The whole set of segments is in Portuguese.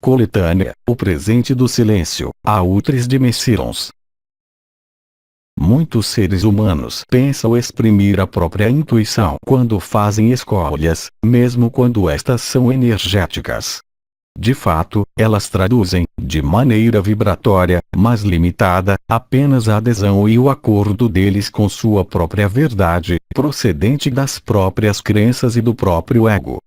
Coletânea, o presente do silêncio, a Ultris de Messirons. Muitos seres humanos pensam exprimir a própria intuição quando fazem escolhas, mesmo quando estas são energéticas. De fato, elas traduzem, de maneira vibratória, mas limitada, apenas a adesão e o acordo deles com sua própria verdade, procedente das próprias crenças e do próprio ego.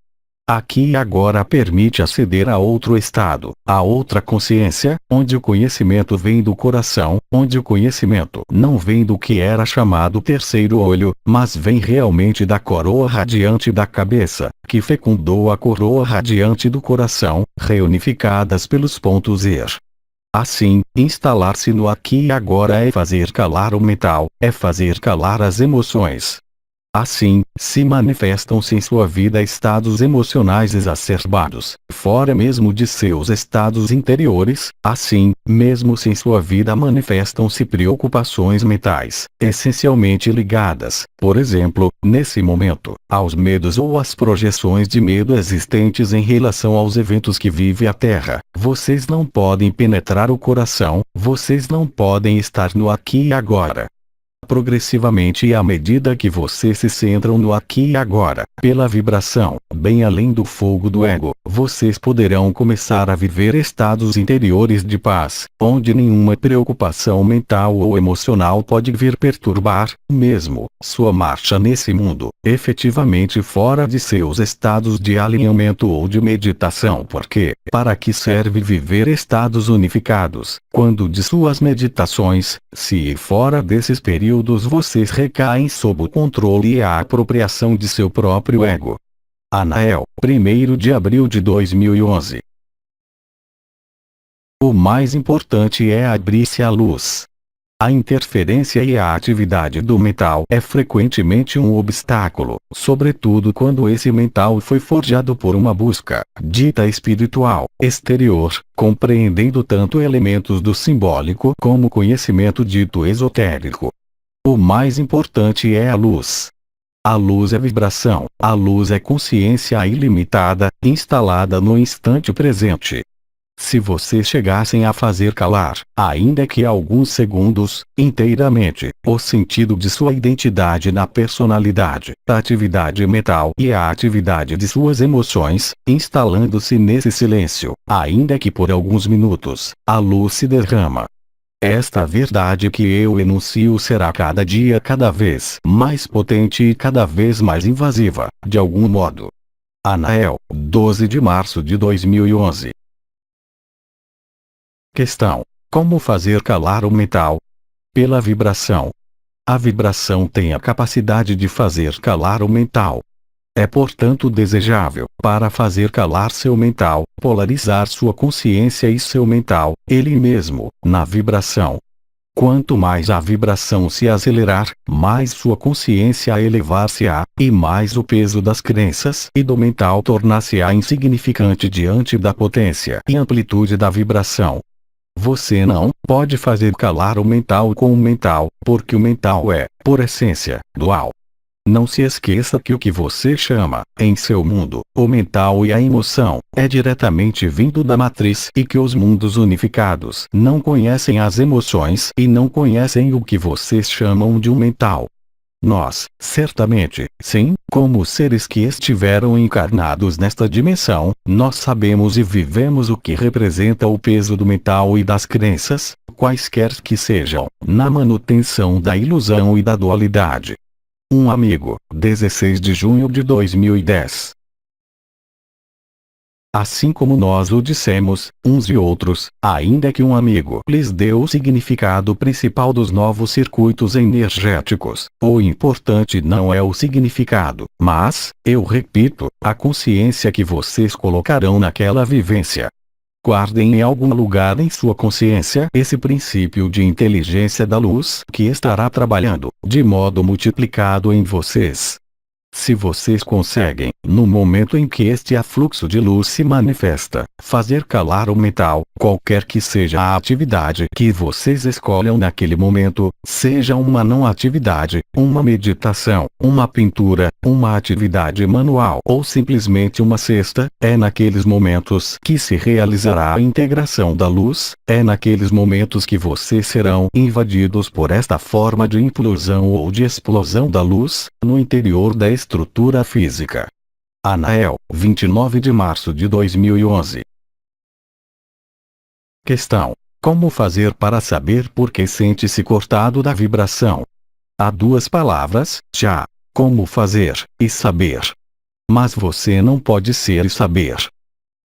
Aqui e agora permite aceder a outro estado, a outra consciência, onde o conhecimento vem do coração, onde o conhecimento não vem do que era chamado terceiro olho, mas vem realmente da coroa radiante da cabeça, que fecundou a coroa radiante do coração, reunificadas pelos pontos ir. Assim, instalar-se no aqui e agora é fazer calar o mental, é fazer calar as emoções. Assim, se manifestam-se em sua vida estados emocionais exacerbados, fora mesmo de seus estados interiores. Assim, mesmo se em sua vida manifestam-se preocupações mentais, essencialmente ligadas, por exemplo, nesse momento, aos medos ou às projeções de medo existentes em relação aos eventos que vive a Terra. Vocês não podem penetrar o coração, vocês não podem estar no aqui e agora. Progressivamente e à medida que vocês se centram no aqui e agora, pela vibração, bem além do fogo do ego, vocês poderão começar a viver estados interiores de paz, onde nenhuma preocupação mental ou emocional pode vir perturbar, mesmo, sua marcha nesse mundo, efetivamente fora de seus estados de alinhamento ou de meditação. Porque, para que serve viver estados unificados, quando de suas meditações, se fora desses períodos vocês recaem sob o controle e a apropriação de seu próprio ego. Anael, 1º de abril de 2011. O mais importante é abrir-se à luz. A interferência e a atividade do mental é frequentemente um obstáculo, sobretudo quando esse mental foi forjado por uma busca, dita espiritual, exterior, compreendendo tanto elementos do simbólico como conhecimento dito esotérico. O mais importante é a luz. A luz é vibração, a luz é consciência ilimitada, instalada no instante presente. Se vocês chegassem a fazer calar, ainda que alguns segundos, inteiramente, o sentido de sua identidade na personalidade, a atividade mental e a atividade de suas emoções, instalando-se nesse silêncio, ainda que por alguns minutos, a luz se derrama. Esta verdade que eu enuncio será cada dia cada vez mais potente e cada vez mais invasiva, de algum modo. Anael, 12 de março de 2011. Questão: como fazer calar o mental? Pela vibração. A vibração tem a capacidade de fazer calar o mental. É portanto desejável, para fazer calar seu mental, polarizar sua consciência e seu mental, ele mesmo, na vibração. Quanto mais a vibração se acelerar, mais sua consciência elevar-se-á, e mais o peso das crenças e do mental tornar-se-á insignificante diante da potência e amplitude da vibração. Você não pode fazer calar o mental com o mental, porque o mental é, por essência, dual. Não se esqueça que o que você chama, em seu mundo, o mental e a emoção, é diretamente vindo da matriz e que os mundos unificados não conhecem as emoções e não conhecem o que vocês chamam de um mental. Nós, certamente, sim, como seres que estiveram encarnados nesta dimensão, nós sabemos e vivemos o que representa o peso do mental e das crenças, quaisquer que sejam, na manutenção da ilusão e da dualidade. Um amigo, 16 de junho de 2010. Assim como nós o dissemos, uns e outros, ainda que um amigo lhes deu o significado principal dos novos circuitos energéticos, o importante não é o significado, mas, eu repito, a consciência que vocês colocarão naquela vivência. Guardem em algum lugar em sua consciência esse princípio de inteligência da luz que estará trabalhando, de modo multiplicado em vocês. Se vocês conseguem, no momento em que este afluxo de luz se manifesta, fazer calar o mental, qualquer que seja a atividade que vocês escolham naquele momento, seja uma não atividade, uma meditação, uma pintura, uma atividade manual ou simplesmente uma cesta, é naqueles momentos que se realizará a integração da luz, é naqueles momentos que vocês serão invadidos por esta forma de implosão ou de explosão da luz, no interior da estrutura física. Anael, 29 de março de 2011. Questão: como fazer para saber por que sente-se cortado da vibração? Há duas palavras, já. Como fazer, e saber. Mas você não pode ser e saber.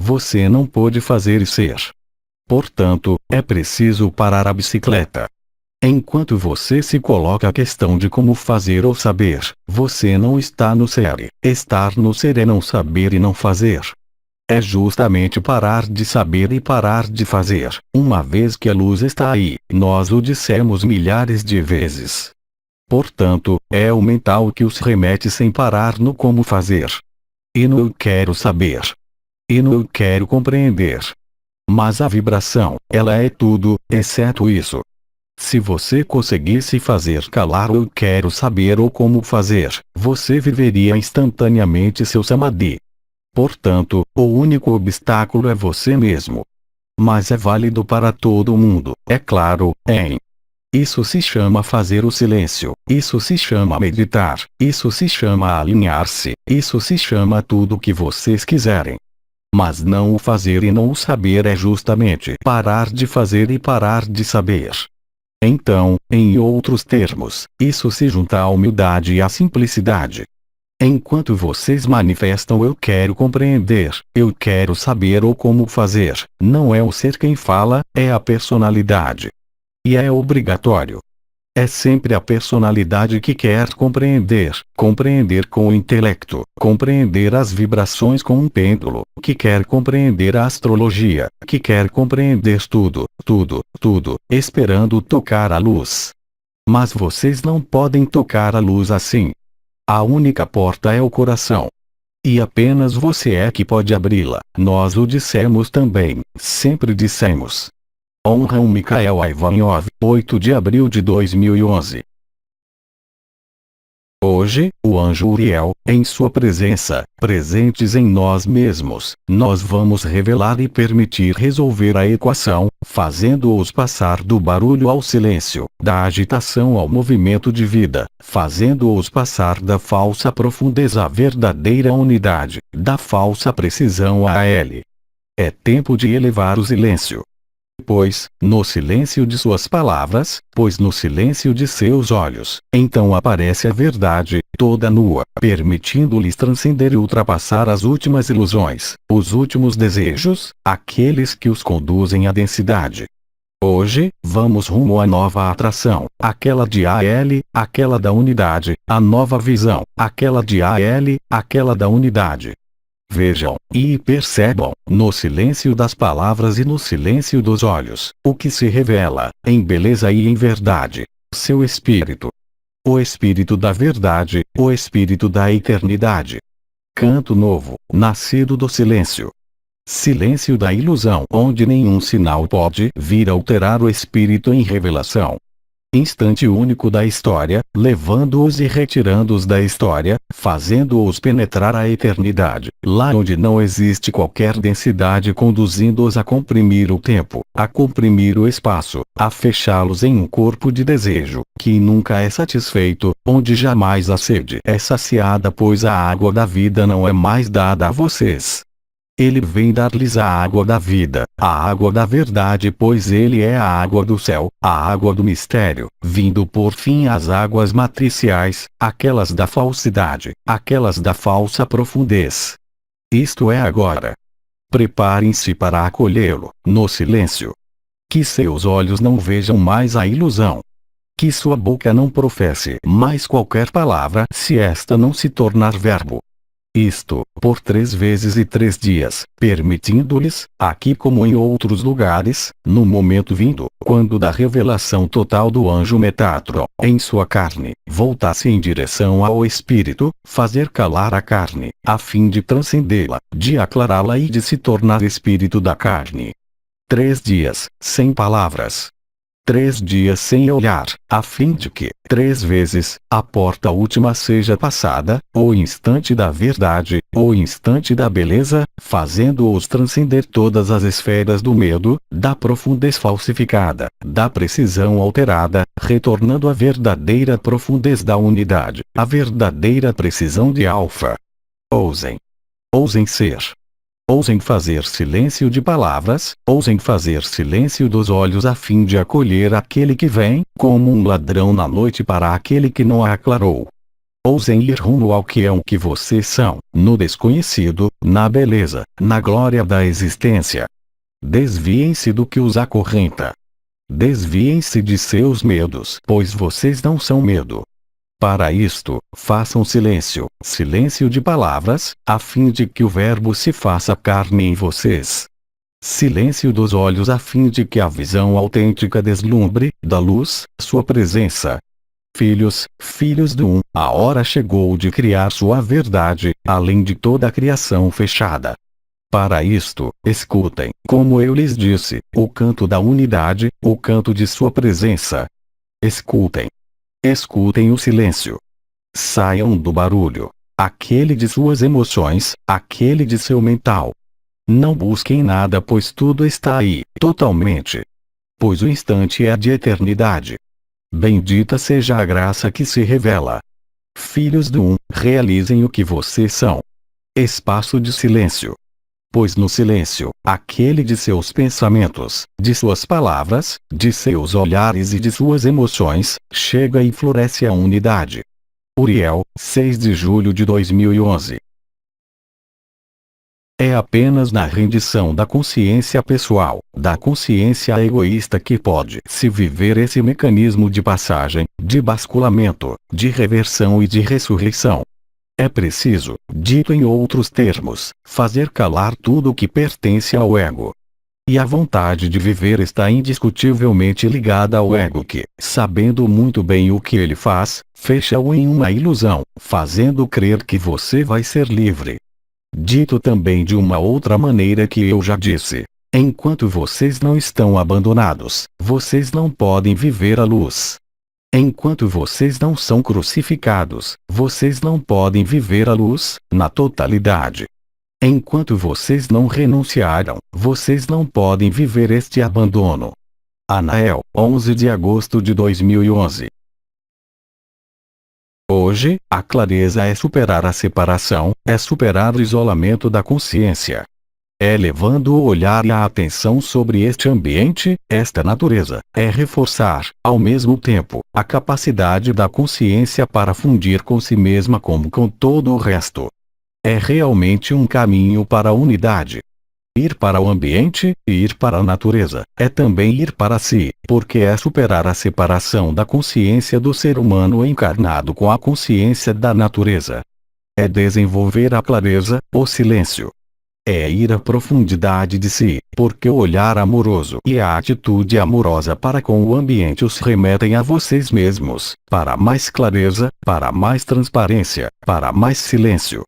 Você não pode fazer e ser. Portanto, é preciso parar a bicicleta. Enquanto você se coloca a questão de como fazer ou saber, você não está no ser. Estar no ser é não saber e não fazer. É justamente parar de saber e parar de fazer. Uma vez que a luz está aí, nós o dissemos milhares de vezes. Portanto, é o mental que os remete sem parar no como fazer. E no eu quero saber. E no eu quero compreender. Mas a vibração, ela é tudo, exceto isso. Se você conseguisse fazer calar o eu quero saber ou como fazer, você viveria instantaneamente seu samadhi. Portanto, o único obstáculo é você mesmo. Mas é válido para todo mundo, é claro, hein? Isso se chama fazer o silêncio, isso se chama meditar, isso se chama alinhar-se, isso se chama tudo o que vocês quiserem. Mas não o fazer e não o saber é justamente parar de fazer e parar de saber. Então, em outros termos, isso se junta à humildade e à simplicidade. Enquanto vocês manifestam eu quero compreender, eu quero saber ou como fazer, não é o ser quem fala, é a personalidade. E é obrigatório. É sempre a personalidade que quer compreender, compreender com o intelecto, compreender as vibrações com um pêndulo, que quer compreender a astrologia, que quer compreender tudo, esperando tocar a luz. Mas vocês não podem tocar a luz assim. A única porta é o coração. E apenas você é que pode abri-la. Nós o dissemos também, sempre dissemos. Honram Mikhail Ivanov, 8 de abril de 2011. Hoje, o anjo Uriel, em sua presença, presentes em nós mesmos, nós vamos revelar e permitir resolver a equação, fazendo-os passar do barulho ao silêncio, da agitação ao movimento de vida, fazendo-os passar da falsa profundeza à verdadeira unidade, da falsa precisão à L. É tempo de elevar o silêncio. Pois, no silêncio de suas palavras, pois no silêncio de seus olhos, então aparece a verdade, toda nua, permitindo-lhes transcender e ultrapassar as últimas ilusões, os últimos desejos, aqueles que os conduzem à densidade. Hoje, vamos rumo à nova atração, aquela de AL, aquela da unidade, a nova visão, aquela de AL, aquela da unidade. Vejam, e percebam, no silêncio das palavras e no silêncio dos olhos, o que se revela, em beleza e em verdade. Seu espírito. O espírito da verdade, o espírito da eternidade. Canto novo, nascido do silêncio. Silêncio da ilusão, onde nenhum sinal pode vir alterar o espírito em revelação. Instante único da história, levando-os e retirando-os da história, fazendo-os penetrar a eternidade, lá onde não existe qualquer densidade, conduzindo-os a comprimir o tempo, a comprimir o espaço, a fechá-los em um corpo de desejo, que nunca é satisfeito, onde jamais a sede é saciada, pois a água da vida não é mais dada a vocês. Ele vem dar-lhes a água da vida, a água da verdade, pois ele é a água do céu, a água do mistério, vindo por fim às águas matriciais, aquelas da falsidade, aquelas da falsa profundez. Isto é agora. Preparem-se para acolhê-lo, no silêncio. Que seus olhos não vejam mais a ilusão. Que sua boca não professe mais qualquer palavra, se esta não se tornar verbo. Isto, por 3 vezes e 3 dias, permitindo-lhes, aqui como em outros lugares, no momento vindo, quando da revelação total do anjo Metatron, em sua carne, voltasse em direção ao espírito, fazer calar a carne, a fim de transcendê-la, de aclará-la e de se tornar espírito da carne. 3 dias, sem palavras. 3 dias sem olhar, a fim de que, 3 vezes, a porta última seja passada, o instante da verdade, o instante da beleza, fazendo-os transcender todas as esferas do medo, da profundez falsificada, da precisão alterada, retornando à verdadeira profundez da unidade, à verdadeira precisão de Alfa. Ousem. Ousem ser. Ousem fazer silêncio de palavras, ousem fazer silêncio dos olhos a fim de acolher aquele que vem, como um ladrão na noite para aquele que não a aclarou. Ousem ir rumo ao que é o que vocês são, no desconhecido, na beleza, na glória da existência. Desviem-se do que os acorrenta. Desviem-se de seus medos, pois vocês não são medo. Para isto, façam silêncio, silêncio de palavras, a fim de que o Verbo se faça carne em vocês. Silêncio dos olhos a fim de que a visão autêntica deslumbre, da luz, sua presença. Filhos, filhos do a hora chegou de criar sua verdade, além de toda a criação fechada. Para isto, escutem, como eu lhes disse, o canto da unidade, o canto de sua presença. Escutem. Escutem o silêncio. Saiam do barulho. Aquele de suas emoções, aquele de seu mental. Não busquem nada, pois tudo está aí, totalmente. Pois o instante é de eternidade. Bendita seja a graça que se revela. Filhos do realizem o que vocês são. Espaço de silêncio. Pois no silêncio, aquele de seus pensamentos, de suas palavras, de seus olhares e de suas emoções, chega e floresce a unidade. Uriel, 6 de julho de 2011. É apenas na rendição da consciência pessoal, da consciência egoísta que pode se viver esse mecanismo de passagem, de basculamento, de reversão e de ressurreição. É preciso, dito em outros termos, fazer calar tudo o que pertence ao ego. E a vontade de viver está indiscutivelmente ligada ao ego que, sabendo muito bem o que ele faz, fecha-o em uma ilusão, fazendo crer que você vai ser livre. Dito também de uma outra maneira que eu já disse, enquanto vocês não estão abandonados, vocês não podem viver a luz. Enquanto vocês não são crucificados, vocês não podem viver a luz, na totalidade. Enquanto vocês não renunciaram, vocês não podem viver este abandono. Anael, 11 de agosto de 2011. Hoje, a clareza é superar a separação, é superar o isolamento da consciência. É levando o olhar e a atenção sobre este ambiente, esta natureza, é reforçar, ao mesmo tempo, a capacidade da consciência para fundir com si mesma como com todo o resto. É realmente um caminho para a unidade. Ir para o ambiente, ir para a natureza, é também ir para si, porque é superar a separação da consciência do ser humano encarnado com a consciência da natureza. É desenvolver a clareza, o silêncio. É ir à profundidade de si, porque o olhar amoroso e a atitude amorosa para com o ambiente os remetem a vocês mesmos, para mais clareza, para mais transparência, para mais silêncio.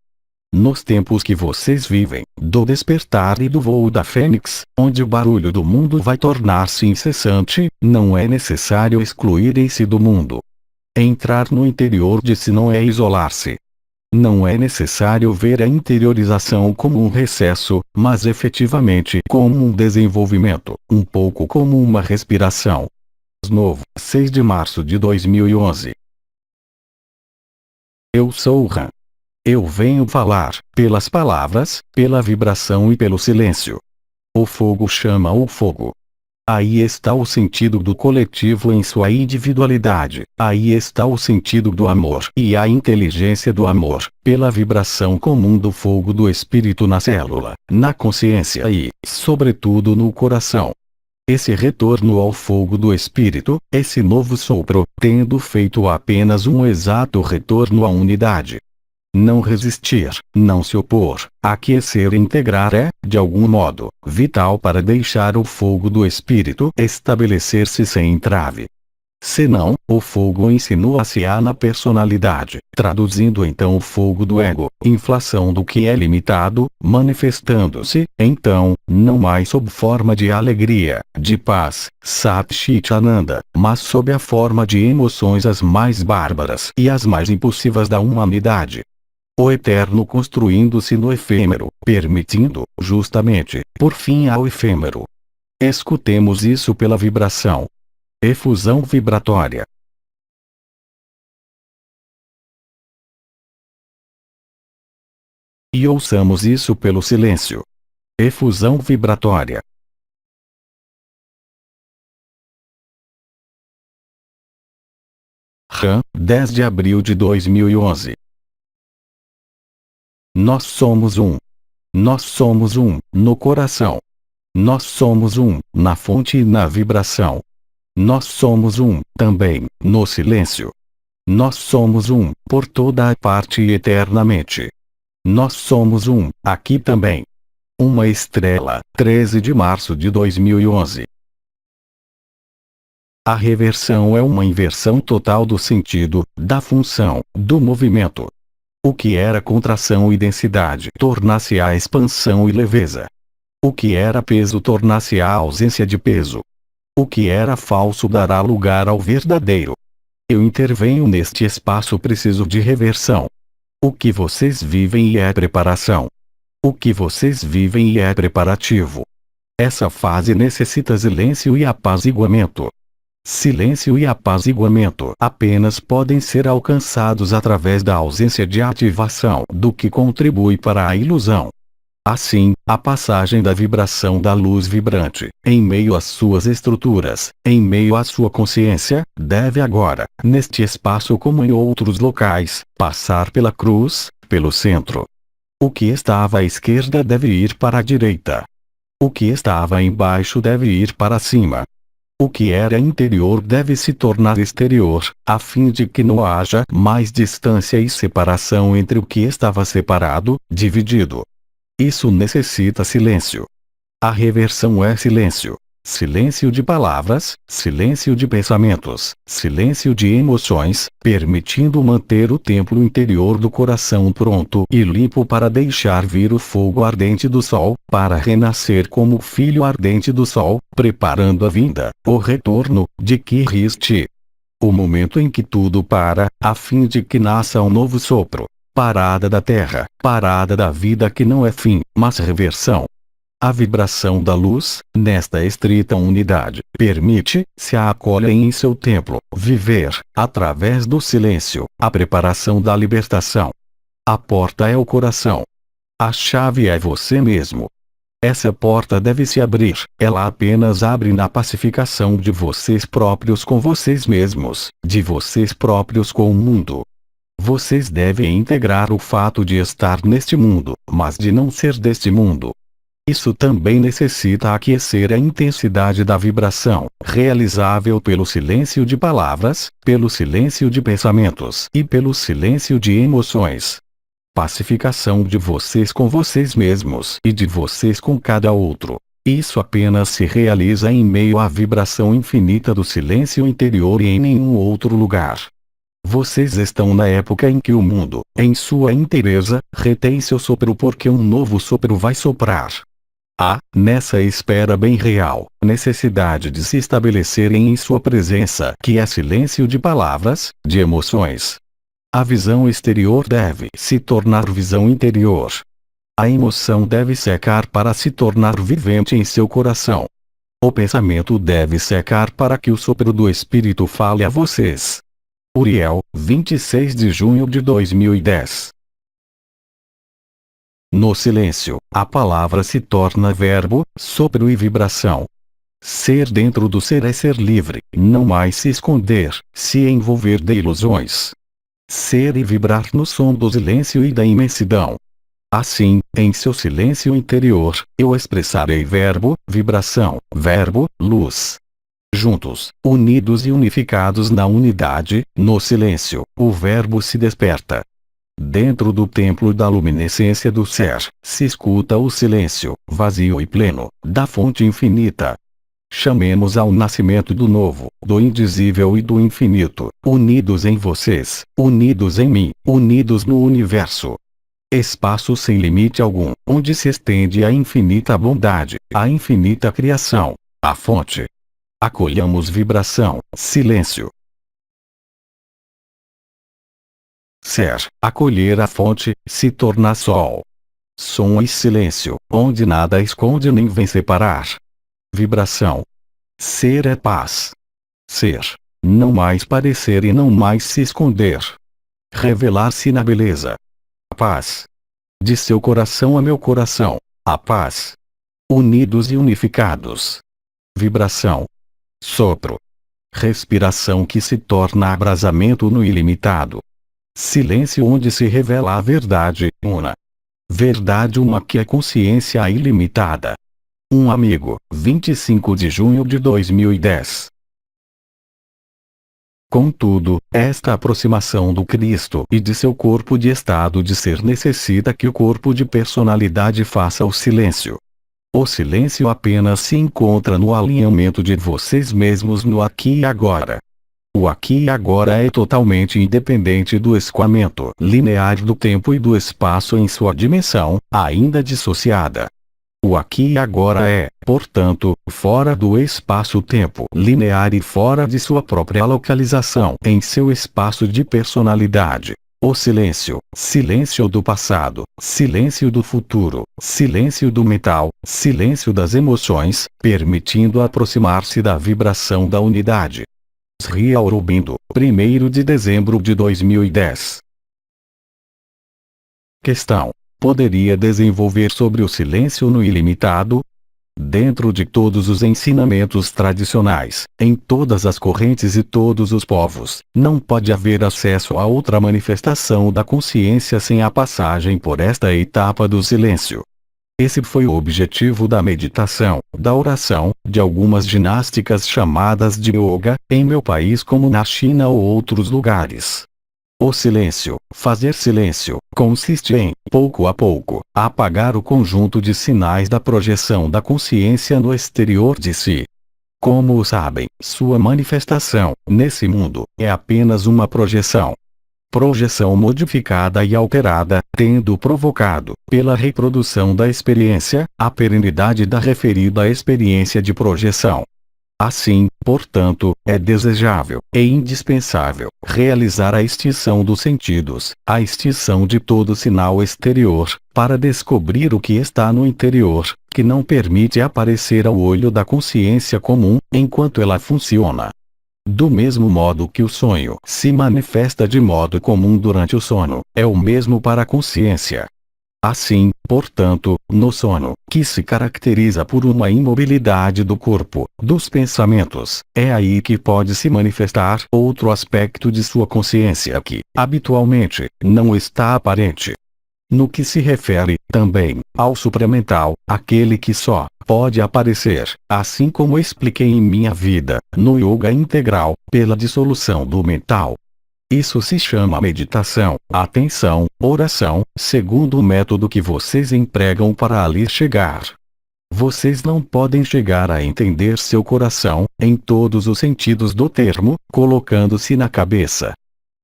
Nos tempos que vocês vivem, do despertar e do voo da fênix, onde o barulho do mundo vai tornar-se incessante, não é necessário excluírem-se do mundo. Entrar no interior de si não é isolar-se. Não é necessário ver a interiorização como um recesso, mas efetivamente como um desenvolvimento, um pouco como uma respiração. Novo, 6 de março de 2011. Eu sou o Ran. Eu venho falar, pelas palavras, pela vibração e pelo silêncio. O fogo chama o fogo. Aí está o sentido do coletivo em sua individualidade, aí está o sentido do amor e a inteligência do amor, pela vibração comum do fogo do espírito na célula, na consciência e, sobretudo no coração. Esse retorno ao fogo do espírito, esse novo sopro, tendo feito apenas um exato retorno à unidade. não resistir, não se opor. Aquecer e integrar é, de algum modo, vital para deixar o fogo do espírito estabelecer-se sem entrave. Senão, o fogo insinua-se-á na personalidade, traduzindo então o fogo do ego, inflação do que é limitado, manifestando-se, então, não mais sob forma de alegria, de paz, Sat Chit Ananda, mas sob a forma de emoções as mais bárbaras e as mais impulsivas da humanidade. O eterno construindo-se no efêmero, permitindo, justamente, por fim ao efêmero. Escutemos isso pela vibração. Efusão vibratória. E ouçamos isso pelo silêncio. Efusão vibratória. RAM, 10 de abril de 2011. Nós somos um. Nós somos um, no coração. Nós somos um, na fonte e na vibração. Nós somos um, também, no silêncio. Nós somos um, por toda a parte e eternamente. Nós somos um, aqui também. Uma estrela, 13 de março de 2011. A reversão é uma inversão total do sentido, da função, do movimento. O que era contração e densidade torna-se-á expansão e leveza. O que era peso torna-se-á ausência de peso. O que era falso dará lugar ao verdadeiro. Eu intervenho neste espaço preciso de reversão. O que vocês vivem e é preparação. O que vocês vivem e é preparativo. Essa fase necessita silêncio e apaziguamento. Silêncio e apaziguamento apenas podem ser alcançados através da ausência de ativação do que contribui para a ilusão. Assim, a passagem da vibração da luz vibrante, em meio às suas estruturas, em meio à sua consciência, deve agora, neste espaço como em outros locais, passar pela cruz, pelo centro. O que estava à esquerda deve ir para a direita. O que estava embaixo deve ir para cima. O que era interior deve se tornar exterior, a fim de que não haja mais distância e separação entre o que estava separado, dividido. Isso necessita silêncio. A reversão é silêncio. Silêncio de palavras, silêncio de pensamentos, silêncio de emoções, permitindo manter o templo interior do coração pronto e limpo para deixar vir o fogo ardente do sol, para renascer como o filho ardente do sol, preparando a vinda, o retorno, de Krishna. O momento em que tudo para, a fim de que nasça um novo sopro. Parada da terra, parada da vida que não é fim, mas reversão. A vibração da luz, nesta estrita unidade, permite, se a acolhem em seu templo, viver, através do silêncio, a preparação da libertação. A porta é o coração. A chave é você mesmo. Essa porta deve se abrir, ela apenas abre na pacificação de vocês próprios com vocês mesmos, de vocês próprios com o mundo. Vocês devem integrar o fato de estar neste mundo, mas de não ser deste mundo. Isso também necessita aquecer a intensidade da vibração, realizável pelo silêncio de palavras, pelo silêncio de pensamentos e pelo silêncio de emoções. Pacificação de vocês com vocês mesmos e de vocês com cada outro. Isso apenas se realiza em meio à vibração infinita do silêncio interior e em nenhum outro lugar. Vocês estão na época em que o mundo, em sua inteireza, retém seu sopro porque um novo sopro vai soprar. Há, nessa espera bem real, necessidade de se estabelecerem em sua presença, que é silêncio de palavras, de emoções. A visão exterior deve se tornar visão interior. A emoção deve secar para se tornar vivente em seu coração. O pensamento deve secar para que o sopro do Espírito fale a vocês. Uriel, 26 de junho de 2010. No silêncio, a palavra se torna verbo, sopro e vibração. Ser dentro do ser é ser livre, não mais se esconder, se envolver de ilusões. Ser e vibrar no som do silêncio e da imensidão. Assim, em seu silêncio interior, eu expressarei verbo, vibração, verbo, luz. Juntos, unidos e unificados na unidade, no silêncio, o verbo se desperta. Dentro do templo da luminescência do ser, se escuta o silêncio, vazio e pleno, da fonte infinita. Chamemos ao nascimento do novo, do indizível e do infinito, unidos em vocês, unidos em mim, unidos no universo. Espaço sem limite algum, onde se estende a infinita bondade, a infinita criação, a fonte. Acolhamos vibração, silêncio. Ser, acolher a fonte, se tornar sol. Som e silêncio, onde nada esconde nem vem separar. Vibração. Ser é paz. Ser. Não mais parecer e não mais se esconder. Revelar-se na beleza. Paz. De seu coração a meu coração, a paz. Unidos e unificados. Vibração. Sopro. Respiração que se torna abrasamento no ilimitado. Silêncio onde se revela a verdade, una. Verdade uma que é consciência ilimitada. Um amigo, 25 de junho de 2010. Contudo, esta aproximação do Cristo e de seu corpo de estado de ser necessita que o corpo de personalidade faça o silêncio. O silêncio apenas se encontra no alinhamento de vocês mesmos no aqui e agora. O aqui e agora é totalmente independente do escoamento linear do tempo e do espaço em sua dimensão, ainda dissociada. O aqui e agora é, portanto, fora do espaço-tempo linear e fora de sua própria localização em seu espaço de personalidade. O silêncio, silêncio do passado, silêncio do futuro, silêncio do mental, silêncio das emoções, permitindo aproximar-se da vibração da unidade. Sri Aurobindo, 1º de dezembro de 2010. Questão: poderia desenvolver sobre o silêncio no ilimitado? Dentro de todos os ensinamentos tradicionais, em todas as correntes e todos os povos, não pode haver acesso a outra manifestação da consciência sem a passagem por esta etapa do silêncio. Esse foi o objetivo da meditação, da oração, de algumas ginásticas chamadas de yoga, em meu país como na China ou outros lugares. O silêncio, fazer silêncio, consiste em, pouco a pouco, apagar o conjunto de sinais da projeção da consciência no exterior de si. Como sabem, sua manifestação, nesse mundo, é apenas uma projeção. Projeção modificada e alterada, tendo provocado, pela reprodução da experiência, a perenidade da referida experiência de projeção. Assim, portanto, é desejável e indispensável realizar a extinção dos sentidos, a extinção de todo sinal exterior, para descobrir o que está no interior, que não permite aparecer ao olho da consciência comum, enquanto ela funciona. Do mesmo modo que o sonho se manifesta de modo comum durante o sono, é o mesmo para a consciência. Assim, portanto, no sono, que se caracteriza por uma imobilidade do corpo, dos pensamentos, é aí que pode se manifestar outro aspecto de sua consciência que, habitualmente, não está aparente. No que se refere, também, ao supramental, aquele que só pode aparecer, assim como expliquei em minha vida, no yoga integral, pela dissolução do mental. Isso se chama meditação, atenção, oração, segundo o método que vocês empregam para ali chegar. Vocês não podem chegar a entender seu coração, em todos os sentidos do termo, colocando-se na cabeça.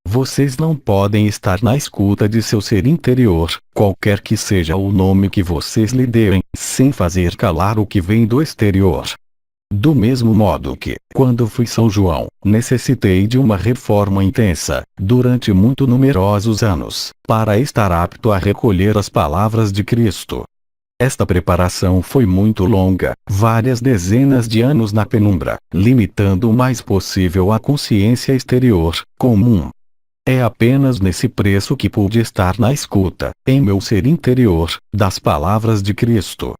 Vocês não podem estar na escuta de seu ser interior, qualquer que seja o nome que vocês lhe derem, sem fazer calar o que vem do exterior. Do mesmo modo que, quando fui São João, necessitei de uma reforma intensa, durante muito numerosos anos, para estar apto a recolher as palavras de Cristo. Esta preparação foi muito longa, várias dezenas de anos na penumbra, limitando o mais possível a consciência exterior, comum. É apenas nesse preço que pude estar na escuta, em meu ser interior, das palavras de Cristo.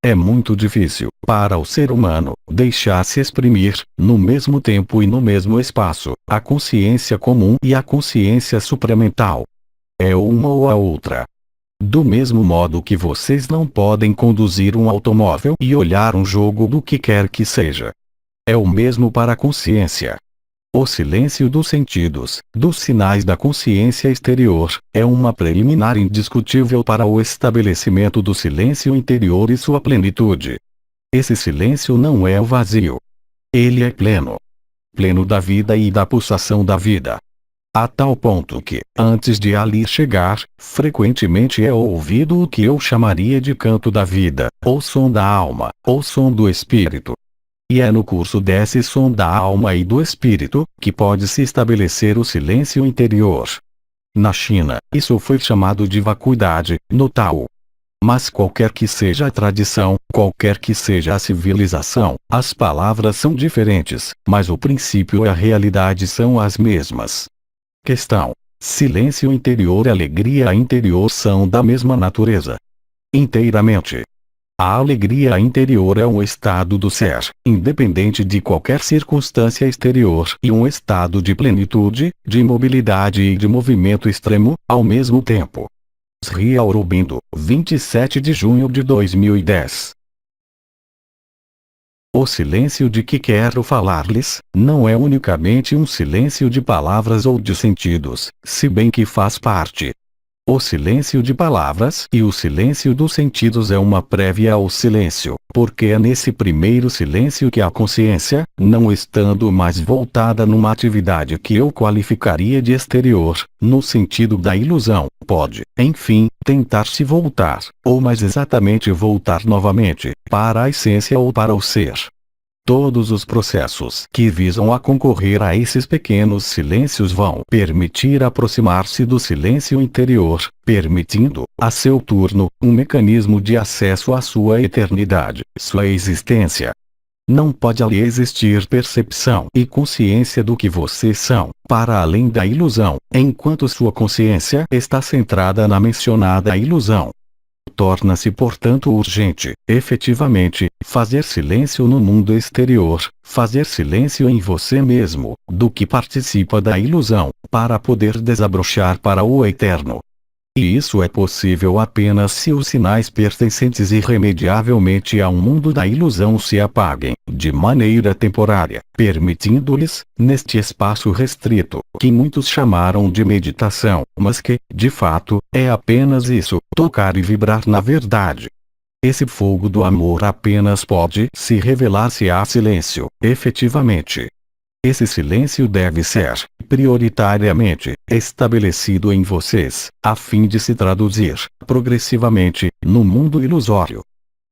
É muito difícil, para o ser humano, deixar-se exprimir, no mesmo tempo e no mesmo espaço, a consciência comum e a consciência supramental. É uma ou a outra. Do mesmo modo que vocês não podem conduzir um automóvel e olhar um jogo do que quer que seja. É o mesmo para a consciência. O silêncio dos sentidos, dos sinais da consciência exterior, é uma preliminar indiscutível para o estabelecimento do silêncio interior e sua plenitude. Esse silêncio não é o vazio. Ele é pleno. Pleno da vida e da pulsação da vida. A tal ponto que, antes de ali chegar, frequentemente é ouvido o que eu chamaria de canto da vida, ou som da alma, ou som do espírito. E é no curso desse som da alma e do espírito, que pode-se estabelecer o silêncio interior. Na China, isso foi chamado de vacuidade, no Tao. Mas qualquer que seja a tradição, qualquer que seja a civilização, as palavras são diferentes, mas o princípio e a realidade são as mesmas. Questão: silêncio interior e alegria interior são da mesma natureza? Inteiramente. A alegria interior é um estado do ser, independente de qualquer circunstância exterior, e um estado de plenitude, de mobilidade e de movimento extremo, ao mesmo tempo. Sri Aurobindo, 27 de junho de 2010. O silêncio de que quero falar-lhes, não é unicamente um silêncio de palavras ou de sentidos, se bem que faz parte. O silêncio de palavras e o silêncio dos sentidos é uma prévia ao silêncio, porque é nesse primeiro silêncio que a consciência, não estando mais voltada numa atividade que eu qualificaria de exterior, no sentido da ilusão, pode, enfim, tentar se voltar, ou mais exatamente voltar novamente, para a essência ou para o ser. Todos os processos que visam a concorrer a esses pequenos silêncios vão permitir aproximar-se do silêncio interior, permitindo, a seu turno, um mecanismo de acesso à sua eternidade, sua existência. Não pode ali existir percepção e consciência do que vocês são, para além da ilusão, enquanto sua consciência está centrada na mencionada ilusão. Torna-se portanto urgente, efetivamente, fazer silêncio no mundo exterior, fazer silêncio em você mesmo, do que participa da ilusão, para poder desabrochar para o eterno. E isso é possível apenas se os sinais pertencentes irremediavelmente ao mundo da ilusão se apaguem, de maneira temporária, permitindo-lhes, neste espaço restrito, que muitos chamaram de meditação, mas que, de fato, é apenas isso, tocar e vibrar na verdade. Esse fogo do amor apenas pode se revelar se há silêncio, efetivamente. Esse silêncio deve ser, prioritariamente, estabelecido em vocês, a fim de se traduzir, progressivamente, no mundo ilusório.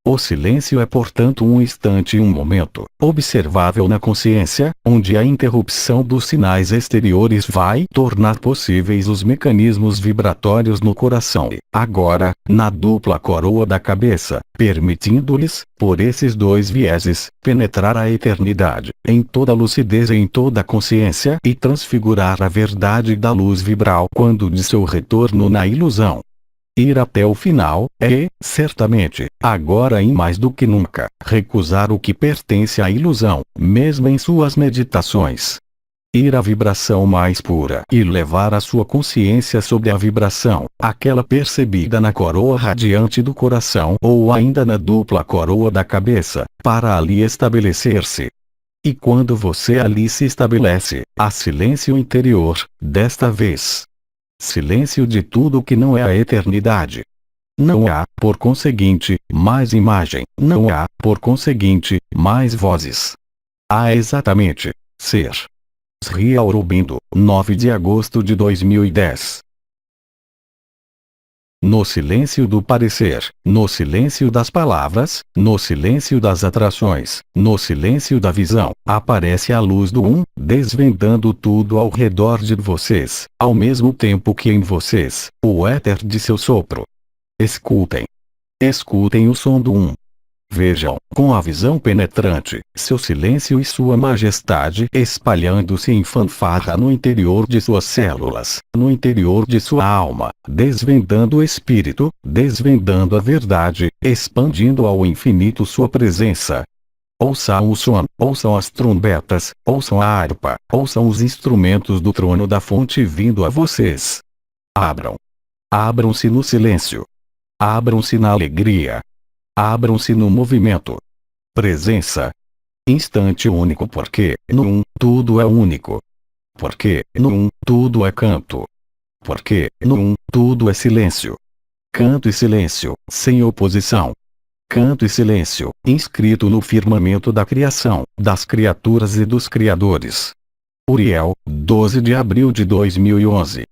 O silêncio é portanto um instante e um momento, observável na consciência, onde a interrupção dos sinais exteriores vai tornar possíveis os mecanismos vibratórios no coração e, agora, na dupla coroa da cabeça, permitindo-lhes, por esses dois vieses, penetrar a eternidade, em toda lucidez e em toda a consciência e transfigurar a verdade da luz vibral quando de seu retorno na ilusão. Ir até o final, é, certamente, agora e mais do que nunca, recusar o que pertence à ilusão, mesmo em suas meditações. Ir à vibração mais pura e levar a sua consciência sobre a vibração, aquela percebida na coroa radiante do coração ou ainda na dupla coroa da cabeça, para ali estabelecer-se. E quando você ali se estabelece, há silêncio interior, desta vez. Silêncio de tudo que não é a eternidade. Não há, por conseguinte, mais imagem, não há, por conseguinte, mais vozes. Há exatamente, ser. Sri Aurobindo, 9 de agosto de 2010. No silêncio do parecer, no silêncio das palavras, no silêncio das atrações, no silêncio da visão, aparece a luz do desvendando tudo ao redor de vocês, ao mesmo tempo que em vocês, o éter de seu sopro. Escutem. Escutem o som do Vejam, com a visão penetrante, seu silêncio e sua majestade espalhando-se em fanfarra no interior de suas células, no interior de sua alma, desvendando o espírito, desvendando a verdade, expandindo ao infinito sua presença. Ouçam o som, ouçam as trombetas, ouçam a harpa, ouçam os instrumentos do trono da fonte vindo a vocês. Abram. Abram-se no silêncio. Abram-se na alegria. Abram-se no movimento. Presença. Instante único porque, no tudo é único. Porque no um, tudo é canto. Porque no um, tudo é silêncio. Canto e silêncio, sem oposição. Canto e silêncio, inscrito no firmamento da criação, das criaturas e dos criadores. Uriel, 12 de abril de 2011.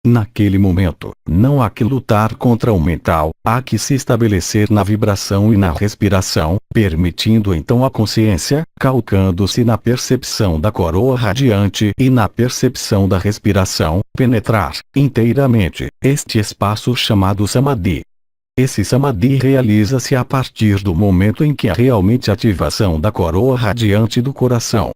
Naquele momento, não há que lutar contra o mental, há que se estabelecer na vibração e na respiração, permitindo então a consciência, calcando-se na percepção da coroa radiante e na percepção da respiração, penetrar, inteiramente, este espaço chamado Samadhi. Esse Samadhi realiza-se a partir do momento em que há realmente ativação da coroa radiante do coração.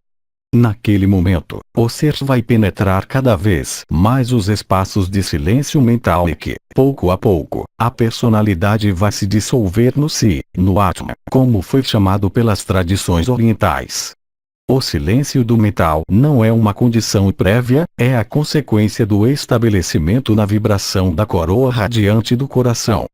Naquele momento, o ser vai penetrar cada vez mais os espaços de silêncio mental e que, pouco a pouco, a personalidade vai se dissolver no Si, no Atma, como foi chamado pelas tradições orientais. O silêncio do mental não é uma condição prévia, é a consequência do estabelecimento na vibração da coroa radiante do coração.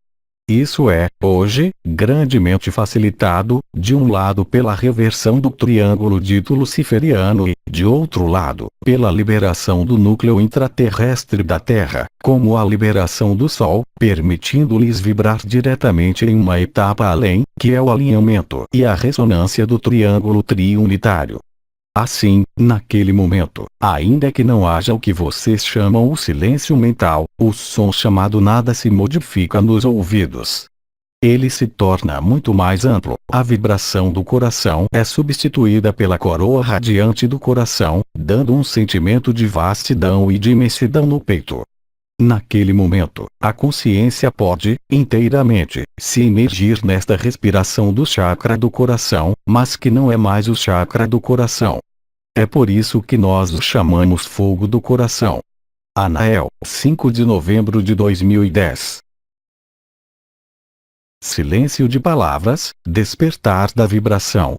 Isso é, hoje, grandemente facilitado, de um lado pela reversão do triângulo dito luciferiano e, de outro lado, pela liberação do núcleo intraterrestre da Terra, como a liberação do Sol, permitindo-lhes vibrar diretamente em uma etapa além, que é o alinhamento e a ressonância do triângulo triunitário. Assim, naquele momento, ainda que não haja o que vocês chamam o silêncio mental, o som chamado nada se modifica nos ouvidos. Ele se torna muito mais amplo, a vibração do coração é substituída pela coroa radiante do coração, dando um sentimento de vastidão e de imensidão no peito. Naquele momento, a consciência pode, inteiramente, se imergir nesta respiração do chakra do coração, mas que não é mais o chakra do coração. É por isso que nós o chamamos fogo do coração. Anael, 5 de novembro de 2010. Silêncio de palavras, despertar da vibração.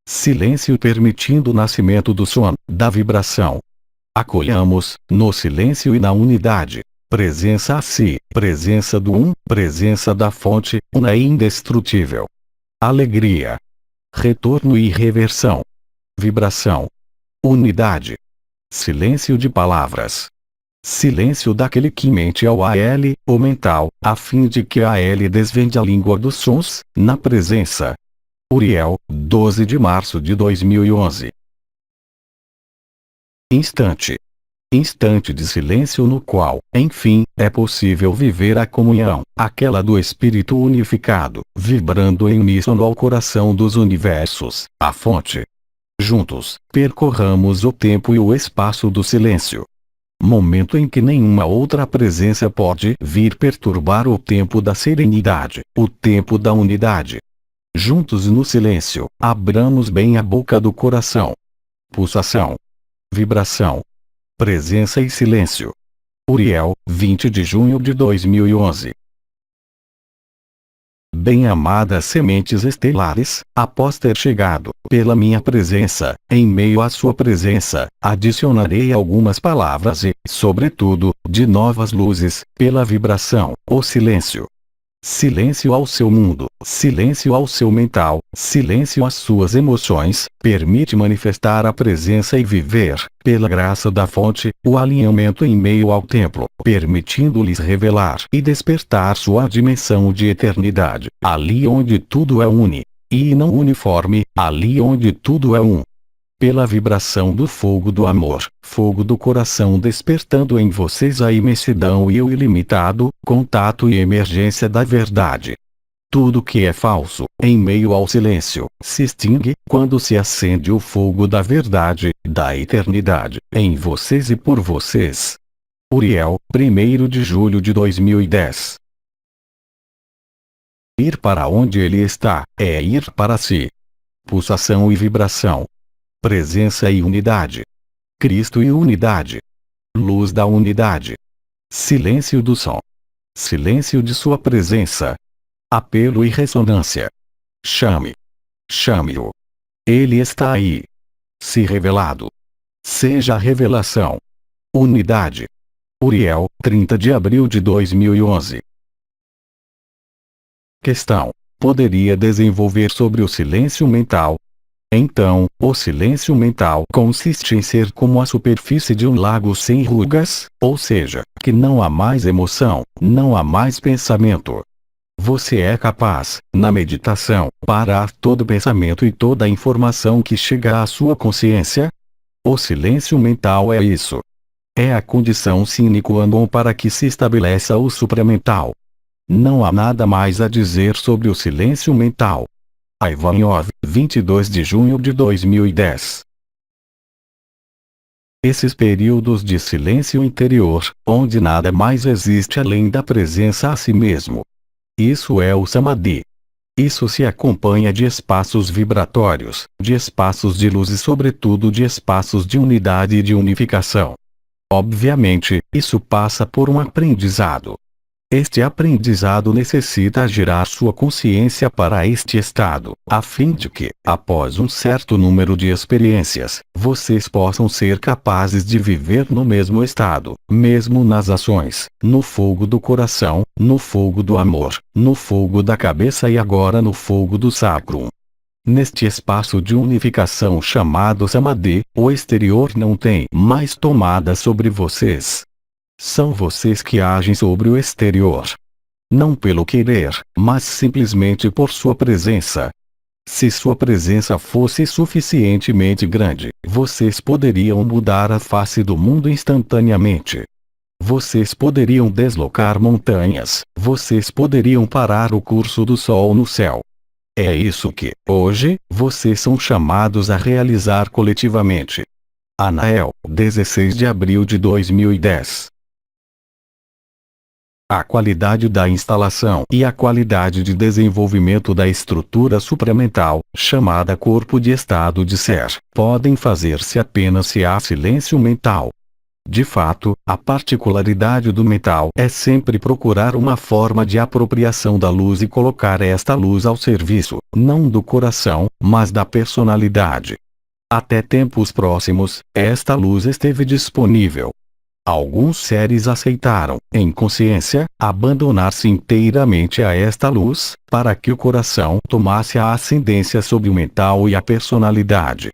Silêncio permitindo o nascimento do som, da vibração. Acolhamos, no silêncio e na unidade, presença a si, presença do um, presença da fonte, una e indestrutível. Alegria. Retorno e reversão. Vibração. Unidade. Silêncio de palavras. Silêncio daquele que mente ao AL, o mental, a fim de que a AL desvende a língua dos sons, na presença. Uriel, 12 de março de 2011. Instante. Instante de silêncio no qual, enfim, é possível viver a comunhão, aquela do Espírito unificado, vibrando em uníssono ao coração dos universos, a fonte. Juntos, percorramos o tempo e o espaço do silêncio. Momento em que nenhuma outra presença pode vir perturbar o tempo da serenidade, o tempo da unidade. Juntos no silêncio, abramos bem a boca do coração. Pulsação. Vibração. Presença e silêncio. Uriel, 20 de junho de 2011. Bem-amadas sementes estelares, após ter chegado, pela minha presença, em meio à sua presença, adicionarei algumas palavras e, sobretudo, de novas luzes, pela vibração, o silêncio. Silêncio ao seu mundo, silêncio ao seu mental, silêncio às suas emoções, permite manifestar a presença e viver, pela graça da fonte, o alinhamento em meio ao templo, permitindo-lhes revelar e despertar sua dimensão de eternidade, ali onde tudo é uni, e não uniforme, ali onde tudo é um. Pela vibração do fogo do amor, fogo do coração despertando em vocês a imensidão e o ilimitado, contato e emergência da verdade. Tudo que é falso, em meio ao silêncio, se extingue, quando se acende o fogo da verdade, da eternidade, em vocês e por vocês. Uriel, 1º de julho de 2010. Ir para onde ele está, é ir para si. Pulsação e vibração. Presença e unidade. Cristo e unidade. Luz da unidade. Silêncio do som. Silêncio de sua presença. Apelo e ressonância. Chame. Chame-o. Ele está aí. Se revelado. Seja a revelação. Unidade. Uriel, 30 de abril de 2011. Questão. Poderia desenvolver sobre o silêncio mental? Então, o silêncio mental consiste em ser como a superfície de um lago sem rugas, ou seja, que não há mais emoção, não há mais pensamento. Você é capaz, na meditação, parar todo pensamento e toda informação que chega à sua consciência? O silêncio mental é isso. É a condição sine qua non para que se estabeleça o supramental. Não há nada mais a dizer sobre o silêncio mental. Ivanov, 22 de junho de 2010. Esses períodos de silêncio interior, onde nada mais existe além da presença a si mesmo. Isso é o Samadhi. Isso se acompanha de espaços vibratórios, de espaços de luz e sobretudo de espaços de unidade e de unificação. Obviamente, isso passa por um aprendizado. Este aprendizado necessita girar sua consciência para este estado, a fim de que, após um certo número de experiências, vocês possam ser capazes de viver no mesmo estado, mesmo nas ações, no fogo do coração, no fogo do amor, no fogo da cabeça e agora no fogo do sacrum. Neste espaço de unificação chamado Samadhi, o exterior não tem mais tomada sobre vocês. São vocês que agem sobre o exterior. Não pelo querer, mas simplesmente por sua presença. Se sua presença fosse suficientemente grande, vocês poderiam mudar a face do mundo instantaneamente. Vocês poderiam deslocar montanhas, vocês poderiam parar o curso do sol no céu. É isso que, hoje, vocês são chamados a realizar coletivamente. Anael, 16 de abril de 2010. A qualidade da instalação e a qualidade de desenvolvimento da estrutura supramental, chamada corpo de estado de ser, podem fazer-se apenas se há silêncio mental. De fato, a particularidade do mental é sempre procurar uma forma de apropriação da luz e colocar esta luz ao serviço, não do coração, mas da personalidade. Até tempos próximos, esta luz esteve disponível. Alguns seres aceitaram, em consciência, abandonar-se inteiramente a esta luz, para que o coração tomasse a ascendência sobre o mental e a personalidade.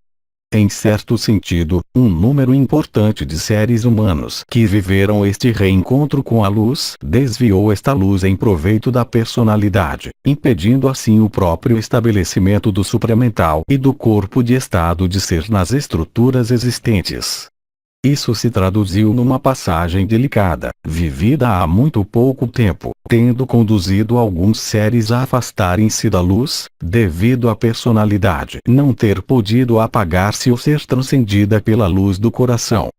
Em certo sentido, um número importante de seres humanos que viveram este reencontro com a luz desviou esta luz em proveito da personalidade, impedindo assim o próprio estabelecimento do supramental e do corpo de estado de ser nas estruturas existentes. Isso se traduziu numa passagem delicada, vivida há muito pouco tempo, tendo conduzido alguns seres a afastarem-se da luz, devido à personalidade não ter podido apagar-se ou ser transcendida pela luz do coração.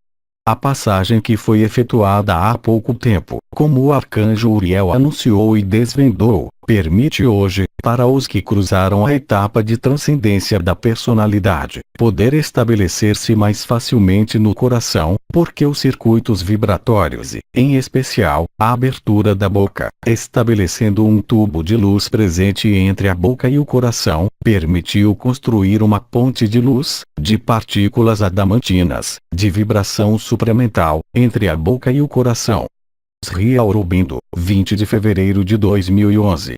A passagem que foi efetuada há pouco tempo, como o arcanjo Uriel anunciou e desvendou, permite hoje, para os que cruzaram a etapa de transcendência da personalidade, poder estabelecer-se mais facilmente no coração, porque os circuitos vibratórios e, em especial, a abertura da boca, estabelecendo um tubo de luz presente entre a boca e o coração, permitiu construir uma ponte de luz, de partículas adamantinas, de vibração supramental, entre a boca e o coração. Sri Aurobindo, 20 de fevereiro de 2011.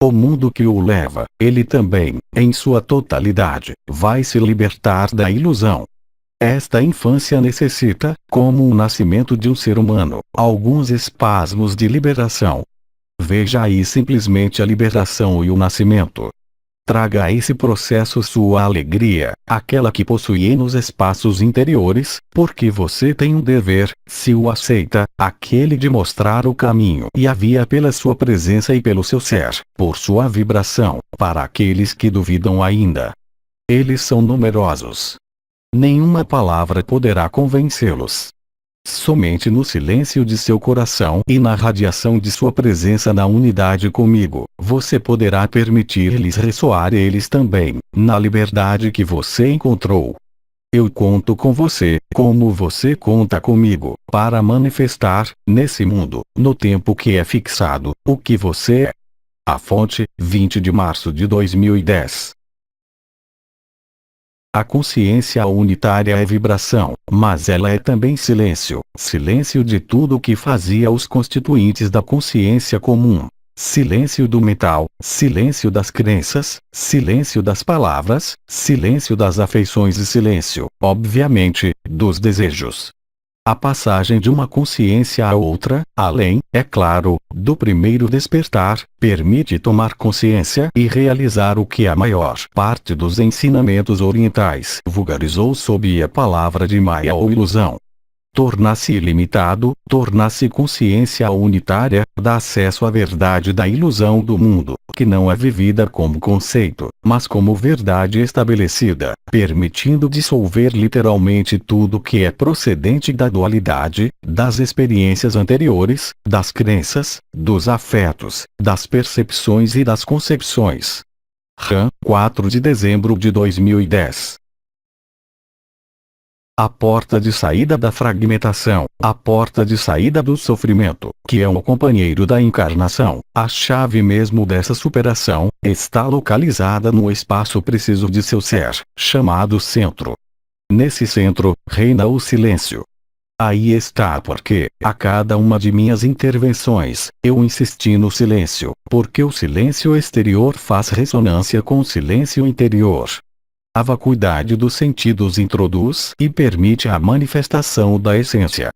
O mundo que o leva, ele também, em sua totalidade, vai se libertar da ilusão. Esta infância necessita, como o nascimento de um ser humano, alguns espasmos de liberação. Veja aí simplesmente a liberação e o nascimento. Traga a esse processo sua alegria, aquela que possui nos espaços interiores, porque você tem um dever, se o aceita, aquele de mostrar o caminho e a via pela sua presença e pelo seu ser, por sua vibração, para aqueles que duvidam ainda. Eles são numerosos. Nenhuma palavra poderá convencê-los. Somente no silêncio de seu coração e na radiação de sua presença na unidade comigo, você poderá permitir-lhes ressoar eles também, na liberdade que você encontrou. Eu conto com você, como você conta comigo, para manifestar, nesse mundo, no tempo que é fixado, o que você é. A fonte, 20 de março de 2010. A consciência unitária é vibração, mas ela é também silêncio, silêncio de tudo o que fazia os constituintes da consciência comum. silêncio do mental, silêncio das crenças, silêncio das palavras, silêncio das afeições e silêncio, obviamente, dos desejos. A passagem de uma consciência a outra, além, é claro, do primeiro despertar, permite tomar consciência e realizar o que a maior parte dos ensinamentos orientais vulgarizou sob a palavra de Maya ou ilusão. Torna-se ilimitado, torna-se consciência unitária, dá acesso à verdade da ilusão do mundo, que não é vivida como conceito, mas como verdade estabelecida, permitindo dissolver literalmente tudo que é procedente da dualidade, das experiências anteriores, das crenças, dos afetos, das percepções e das concepções. RAM, 4 de dezembro de 2010. A porta de saída da fragmentação, a porta de saída do sofrimento, que é o companheiro da encarnação, a chave mesmo dessa superação, está localizada no espaço preciso de seu ser, chamado centro. Nesse centro, reina o silêncio. Aí está porque, a cada uma de minhas intervenções, eu insisti no silêncio, porque o silêncio exterior faz ressonância com o silêncio interior. A vacuidade dos sentidos introduz e permite a manifestação da essência.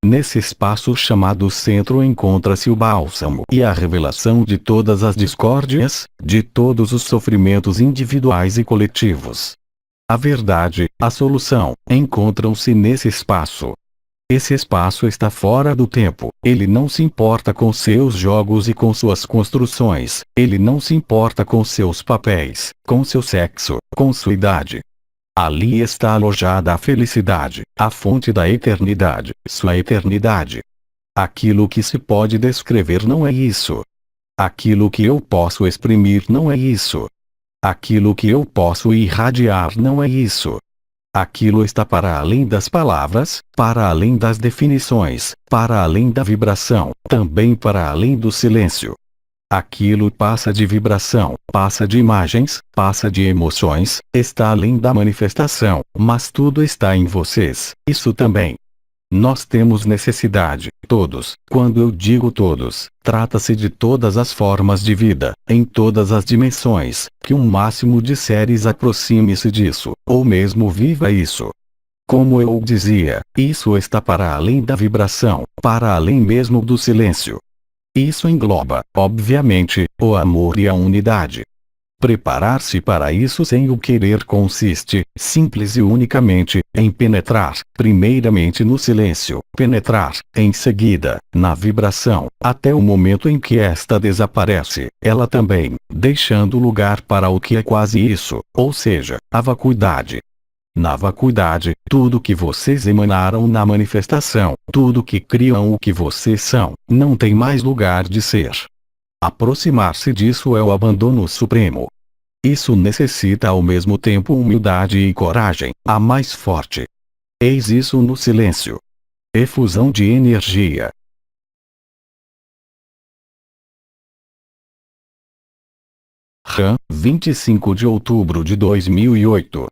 Nesse espaço chamado centro encontra-se o bálsamo e a revelação de todas as discórdias, de todos os sofrimentos individuais e coletivos. A verdade, a solução, encontram-se nesse espaço. Esse espaço está fora do tempo, ele não se importa com seus jogos e com suas construções, ele não se importa com seus papéis, com seu sexo, com sua idade. Ali está alojada a felicidade, a fonte da eternidade, sua eternidade. Aquilo que se pode descrever não é isso. Aquilo que eu posso exprimir não é isso. Aquilo que eu posso irradiar não é isso. Aquilo está para além das palavras, para além das definições, para além da vibração, também para além do silêncio. Aquilo passa de vibração, passa de imagens, passa de emoções, está além da manifestação, mas tudo está em vocês, isso também. Nós temos necessidade, todos, quando eu digo todos, trata-se de todas as formas de vida, em todas as dimensões, que um máximo de seres aproxime-se disso, ou mesmo viva isso. Como eu dizia, isso está para além da vibração, para além mesmo do silêncio. Isso engloba, obviamente, o amor e a unidade. Preparar-se para isso sem o querer consiste, simples e unicamente, em penetrar, primeiramente no silêncio, penetrar, em seguida, na vibração, até o momento em que esta desaparece, ela também, deixando lugar para o que é quase isso, ou seja, a vacuidade. Na vacuidade, tudo que vocês emanaram na manifestação, tudo que criam o que vocês são, não tem mais lugar de ser. Aproximar-se disso é o abandono supremo. Isso necessita ao mesmo tempo humildade e coragem, a mais forte. Eis isso no silêncio. Efusão de energia. RAM, 25 de outubro de 2008.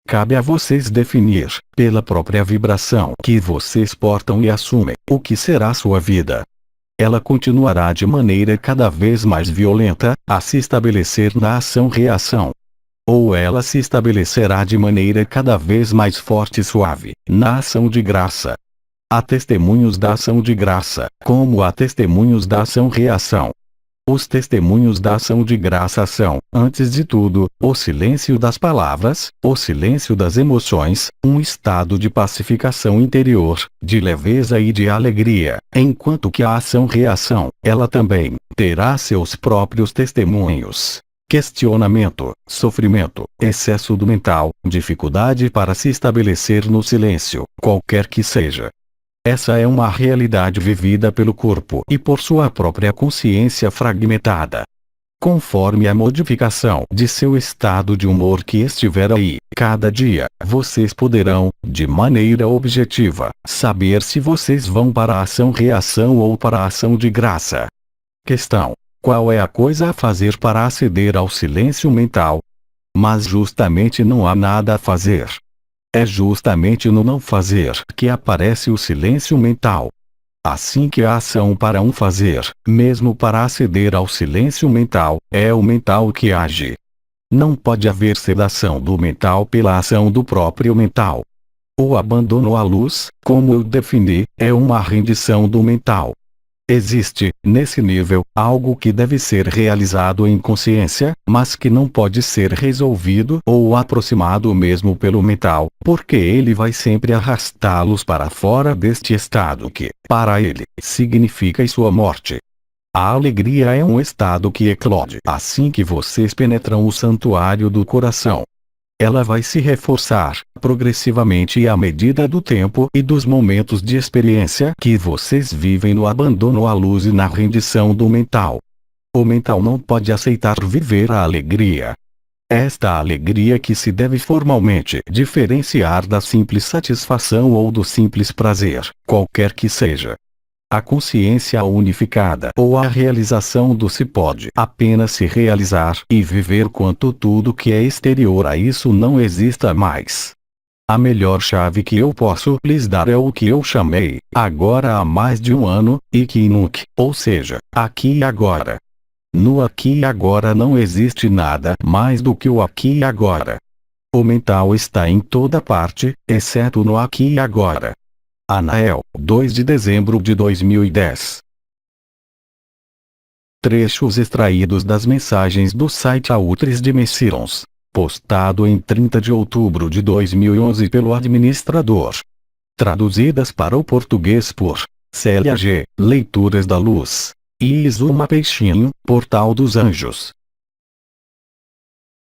Cabe a vocês definir, pela própria vibração que vocês portam e assumem, o que será sua vida. Ela continuará de maneira cada vez mais violenta, a se estabelecer na ação-reação. Ou ela se estabelecerá de maneira cada vez mais forte e suave, na ação de graça. Há testemunhos da ação de graça, como há testemunhos da ação-reação. Os testemunhos da ação de graça são, antes de tudo, o silêncio das palavras, o silêncio das emoções, um estado de pacificação interior, de leveza e de alegria, enquanto que a ação-reação, ela também, terá seus próprios testemunhos. Questionamento, sofrimento, excesso do mental, dificuldade para se estabelecer no silêncio, qualquer que seja. Essa é uma realidade vivida pelo corpo e por sua própria consciência fragmentada. Conforme a modificação de seu estado de humor que estiver aí, cada dia, vocês poderão, de maneira objetiva, saber se vocês vão para a ação-reação ou para a ação de graça. Questão: qual é a coisa a fazer para aceder ao silêncio mental? Mas justamente não há nada a fazer. É justamente no não fazer que aparece o silêncio mental. Assim que a ação para um fazer, mesmo para aceder ao silêncio mental, é o mental que age. Não pode haver sedação do mental pela ação do próprio mental. O abandono à luz, como eu defini, é uma rendição do mental. Existe, nesse nível, algo que deve ser realizado em consciência, mas que não pode ser resolvido ou aproximado mesmo pelo mental, porque ele vai sempre arrastá-los para fora deste estado que, para ele, significa sua morte. A alegria é um estado que eclode assim que vocês penetram o santuário do coração. Ela vai se reforçar, progressivamente à medida do tempo e dos momentos de experiência que vocês vivem no abandono à luz e na rendição do mental. O mental não pode aceitar viver a alegria. Esta alegria que se deve formalmente diferenciar da simples satisfação ou do simples prazer, qualquer que seja. A consciência unificada ou a realização do se pode apenas se realizar e viver quanto tudo que é exterior a isso não exista mais. A melhor chave que eu posso lhes dar é o que eu chamei, agora há mais de um ano, Ikinuk, ou seja, aqui e agora. No aqui e agora não existe nada mais do que o aqui e agora. O mental está em toda parte, exceto no aqui e agora. Anael, 2 de dezembro de 2010. Trechos extraídos das mensagens do site Autres de Messirons. Postado em 30 de outubro de 2011 pelo administrador. Traduzidas para o português por Célia G. Leituras da Luz. E Izuma Peixinho, Portal dos Anjos.